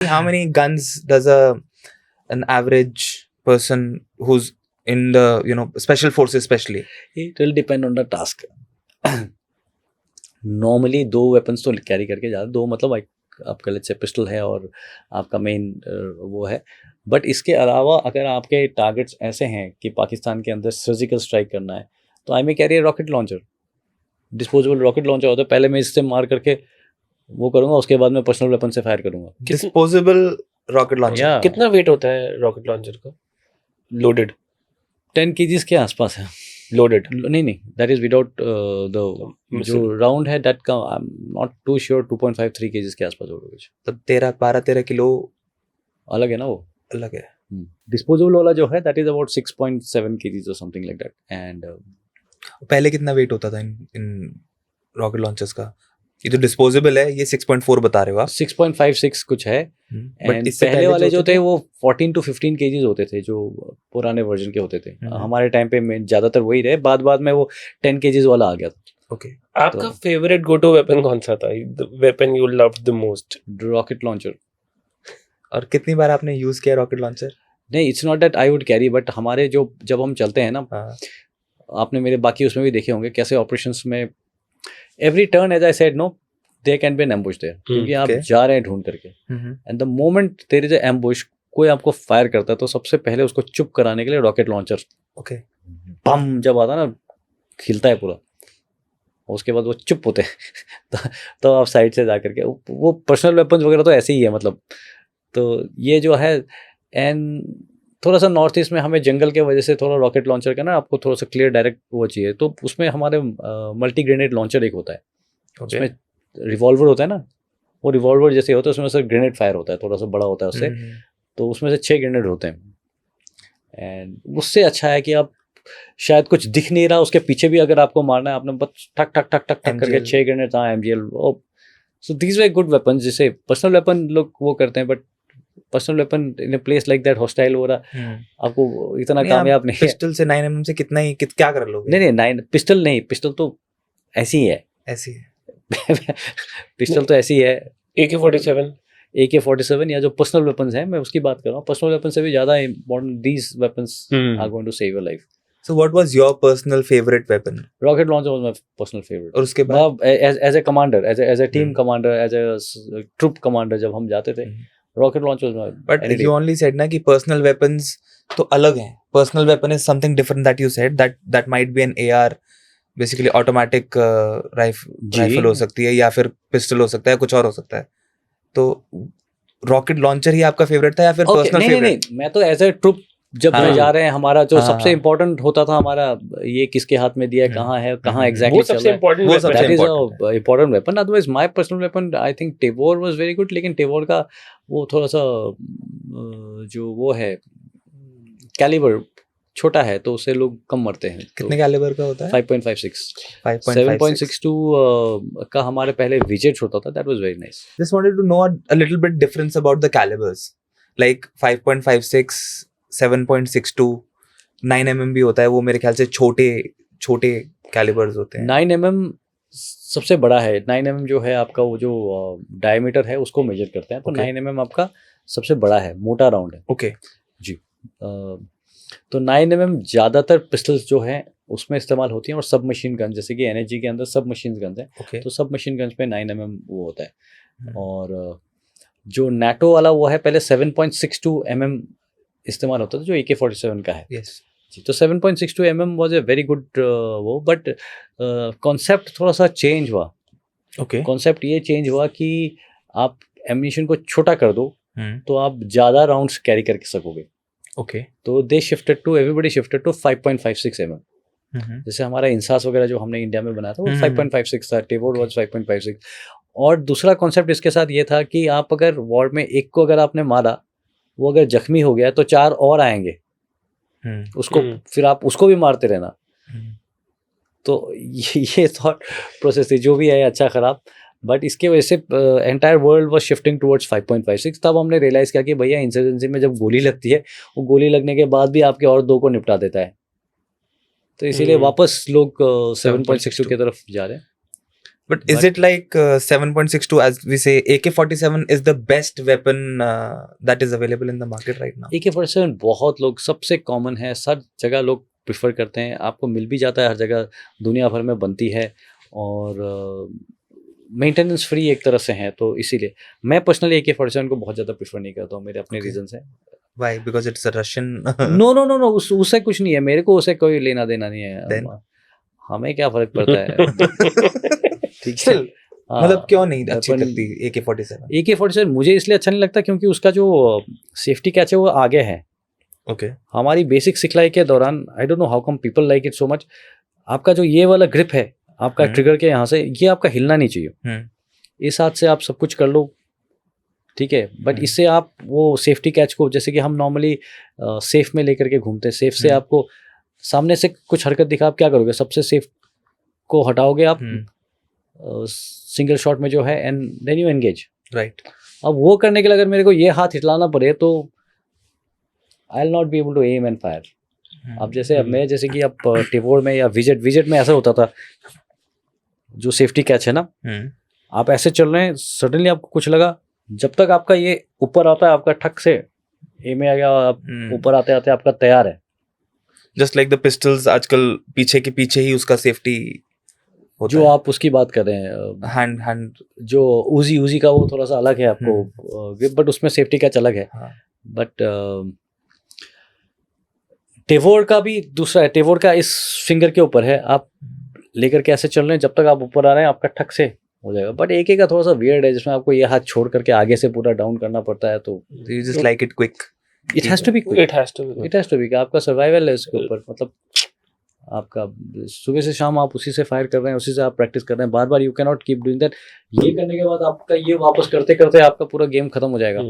How many guns does an average person who's in the special forces especially? It will depend on the task. Normally 2 weapons तो carry करके जाते, 2 मतलब आपका let's say pistol है और आपका main वो है। बट इसके अलावा अगर आपके टारगेट्स ऐसे हैं कि पाकिस्तान के अंदर सर्जिकल स्ट्राइक करना है, तो I may carry a rocket launcher, disposable rocket launcher होता है। पहले मैं इससे मार करके वो करूँगा, उसके बाद मैं पर्सनल वेपन से फायर करूँगा। डिस्पोजेबल रॉकेट लॉन्चर कितना वेट होता है रॉकेट लॉन्चर का लोडेड? 10 kgs के आसपास है लोडेड। नहीं, दैट इज विदाउट द जो राउंड है, दैट का I am not too sure, 2.53 kgs के आसपास होगा कुछ। तब 12-13 किलो अलग है ना, वो अलग है। डिस्पोजेबल वाला जो है दैट इज अबाउट 6.7 kgs और समथिंग लाइक दैट। एंड पहले कितना वेट होता था इन रॉकेट लॉन्चर्स का? ये तो डिस्पोजेबल है, ये 6.4 बता रहे हो आप। 6.56 कुछ है। बट एंड पहले वाले जो थे वो 14 to 15 kgs होते थे, जो पुराने वर्जन के होते थे। हमारे टाइम पे में ज्यादातर वही रहे, बाद में वो 10 kgs वाला आ गया था। ओके, आपका फेवरेट गो टू वेपन कौन सा था? Weapon you loved the most? Rocket launcher. और कितनी बार आपने यूज किया रॉकेट लॉन्चर? नहीं, it's not that I would carry, but हमारे जो जब हम चलते हैं ना, आपने मेरे बाकी उसमें भी देखे होंगे कैसे ऑपरेशंस में every turn, as I said, no there can be an ambush there, क्योंकि आप जा रहे हैं ढूंढ करके। And the moment there is a ambush, कोई आपको फायर करता है तो सबसे पहले उसको चुप कराने के लिए रॉकेट लॉन्चर बम जब आता है ना, खिलता है पूरा, उसके बाद वो चुप होते हैं तो आप साइड से जा करके वो पर्सनल वेपन्स वगैरह तो ऐसे ही है मतलब। तो ये जो है, एंड थोड़ा सा नॉर्थ ईस्ट में हमें जंगल के वजह से थोड़ा रॉकेट लॉन्चर का ना आपको थोड़ा सा क्लियर डायरेक्ट वो चाहिए, तो उसमें हमारे मल्टी ग्रेनेड लॉन्चर एक होता है। उसमें रिवॉल्वर होता है ना, वो रिवॉल्वर जैसे होता है, उसमें से ग्रेनेड फायर होता है, थोड़ा सा बड़ा होता है उससे। तो उसमें से 6 ग्रेनेड होते हैं। एंड उससे अच्छा है कि आप शायद कुछ दिख नहीं रहा, उसके पीछे भी अगर आपको मारना है, आपने बस ठक ठक ठक ठक ठक करके 6 ग्रेनेड, हाँ MGL। So these way good weapon, जिसे पर्सनल वेपन लोग वो करते हैं, but personal weapon in a place like that hostile हो रहा, आपको इतना कामयाब नहीं है। पिस्टल से 9mm से क्या कर लोगे? नहीं 9 पिस्टल नहीं, पिस्टल तो ऐसी ही है, ऐसी है पिस्टल तो ऐसी है। AK-47 या जो पर्सनल वेपन्स हैं, मैं उसकी बात कर रहा हूँ। पर्सनल वेपन से भी ज्यादा important, these weapons are going to save your life. So what was your personal favorite weapon? Rocket launcher was my personal favorite. और उसके बाद as a commander, as a team commander, as a troop commander, जब हम जाते थे, rocket launcher was my. But you only said ना कि personal weapons तो अलग हैं. Personal weapon is something different that you said, that might be an AR, basically automatic rifle हो सकती है, या फिर pistol हो सकता है, कुछ और हो सकता है. तो rocket launcher ही आपका favorite था या फिर personal favorite? नहीं, मैं तो as a troop जब मैं जा रहे हैं, हमारा जो सबसे इम्पोर्टेंट होता था, हमारा ये किसके हाथ में दिया है, कहाँ है, कहाँ एग्जैक्टली चल रहा है, वो सबसे important weapon. Otherwise my personal weapon I think Tavor was very good, लेकिन टेबोर का वो थोड़ा सा जो वो है कैलिबर छोटा है, तो उससे लोग कम मरते हैं। कितने कैलिबर का होता है? 5.56 7.62 का हमारे पहले विजेट होता था, that was very nice. Just wanted to know a little bit difference about the calibers, like 5.56, 7.62, 9mm भी होता है, वो मेरे ख्याल से छोटे कैलिबर्स होते हैं। 9mm सबसे बड़ा है। 9mm जो है आपका, वो जो डायमीटर है उसको मेजर करते हैं, तो 9mm आपका सबसे बड़ा है, मोटा राउंड है। ओके जी। तो 9mm ज़्यादातर पिस्टल्स जो हैं उसमें इस्तेमाल होती हैं, और सब मशीन गन, जैसे कि NSG के अंदर सब मशीन गन्स हैं, तो सब मशीन गन्स पे 9mm वो होता है। और जो NATO वाला वो है, पहले 7.62 mm इस्तेमाल होता था, जो AK-47 का है। जी, तो 7.62 mm was a very good वो, बट कॉन्सेप्ट थोड़ा सा चेंज हुआ। कॉन्सेप्ट ये चेंज हुआ कि आप एम्यूनिशन को छोटा कर दो तो आप ज़्यादा राउंड्स कैरी करके सकोगे। तो एवरीबडी शिफ्टेड टू 5.56 mm। जैसे हमारा इंसास वगैरह जो हमने इंडिया में बनाया था वो 5.56 था, टेबोर वाज 5.56। और दूसरा कॉन्सेप्ट इसके साथ ये था कि आप अगर वॉर में एक को अगर आपने मारा, वो अगर जख्मी हो गया तो 4 और आएंगे उसको, फिर आप उसको भी मारते रहना। तो ये थॉट प्रोसेस थी, जो भी है अच्छा खराब, बट इसके वजह से entire world was shifting towards 5.56। तब हमने रियलाइज़ किया कि भैया इंसर्जेंसी में जब गोली लगती है, वो गोली लगने के बाद भी आपके और 2 को निपटा देता है, तो इसीलिए वापस लोग 7.62 की तरफ जा रहे हैं। But is it like 7.62 as we say? AK-47 is the best weapon that is available in the market right now. AK-47 बहुत लोग, सबसे कॉमन है, सब जगह लोग प्रिफर करते हैं, आपको मिल भी जाता है हर जगह, दुनिया भर में बनती है और मेंटेनेंस फ्री एक तरह से है, तो इसीलिए मैं पर्सनली AK-47 को बहुत ज़्यादा प्रिफर नहीं करता हूँ, मेरे अपने रीजंस हैं। Why? Because it's a Russian. No, उससे कुछ नहीं है, मेरे को उससे कोई लेना देना नहीं है। Then? हमें क्या फर्क पड़ता है? ठीक है। मतलब क्यों नहीं अच्छी लगती AK-47? AK-47 मुझे इसलिए अच्छा नहीं लगता क्योंकि उसका जो सेफ्टी कैच है वो आगे है। ओके। हमारी बेसिक सिखलाई के दौरान I don't know how come people like it so much, आपका जो ये वाला ग्रिप है आपका ट्रिगर के यहाँ से, ये आपका हिलना नहीं चाहिए। इस हाथ से आप सब कुछ कर लो, ठीक है, बट इससे आप वो सेफ्टी कैच को, जैसे कि हम नॉर्मली सेफ में लेकर के घूमते हैं, सेफ से आपको सामने से कुछ हरकत दिखा, आप क्या करोगे, सबसे सेफ को हटाओगे आप सिंगल शॉट में जो है, and then you engage, right. अब वो करने के लिए अगर मेरे को ये हाथ हिलाना पड़े तो I will not be able to aim and fire. अब जैसे कि अब टिवोर में या विजेट में ऐसा होता था, जो सेफ्टी कैच है ना, आप ऐसे चल रहे हैं, सडनली आपको कुछ लगा, जब तक आपका ये ऊपर आता है, आपका ठक से ए में आ गया, आप ऊपर आते आते आपका तैयार है। जस्ट लाइक द पिस्टल्स, आजकल पीछे के पीछे ही उसका सेफ्टी होता जो है। आप उसकी बात कर रहे हैं, हैंड जो उजी का वो थोड़ा सा अलग है आपको, बट उसमें सेफ्टी कैच अलग है। बट टेवोर का भी दूसरा है, टेवोर का इस फिंगर के ऊपर है, आप लेकर के ऐसे चल रहे हैं, जब तक आप ऊपर आ रहे हैं आपका ठक से हो जाएगा। बट AK का थोड़ा सा वियर्ड है, जिसमें आपको ये हाथ छोड़ करके आगे से पूरा डाउन करना पड़ता है, तो you just like it quick. It has to be quick, it has to be. आपका सर्वाइवल है इसके ऊपर, मतलब आपका सुबह से शाम आप उसी से फायर कर रहे हैं, उसी से आप प्रैक्टिस कर रहे हैं, बार बार, you can not keep doing that. ये करने के बाद आपका ये वापस करते करते आपका पूरा गेम खत्म हो जाएगा।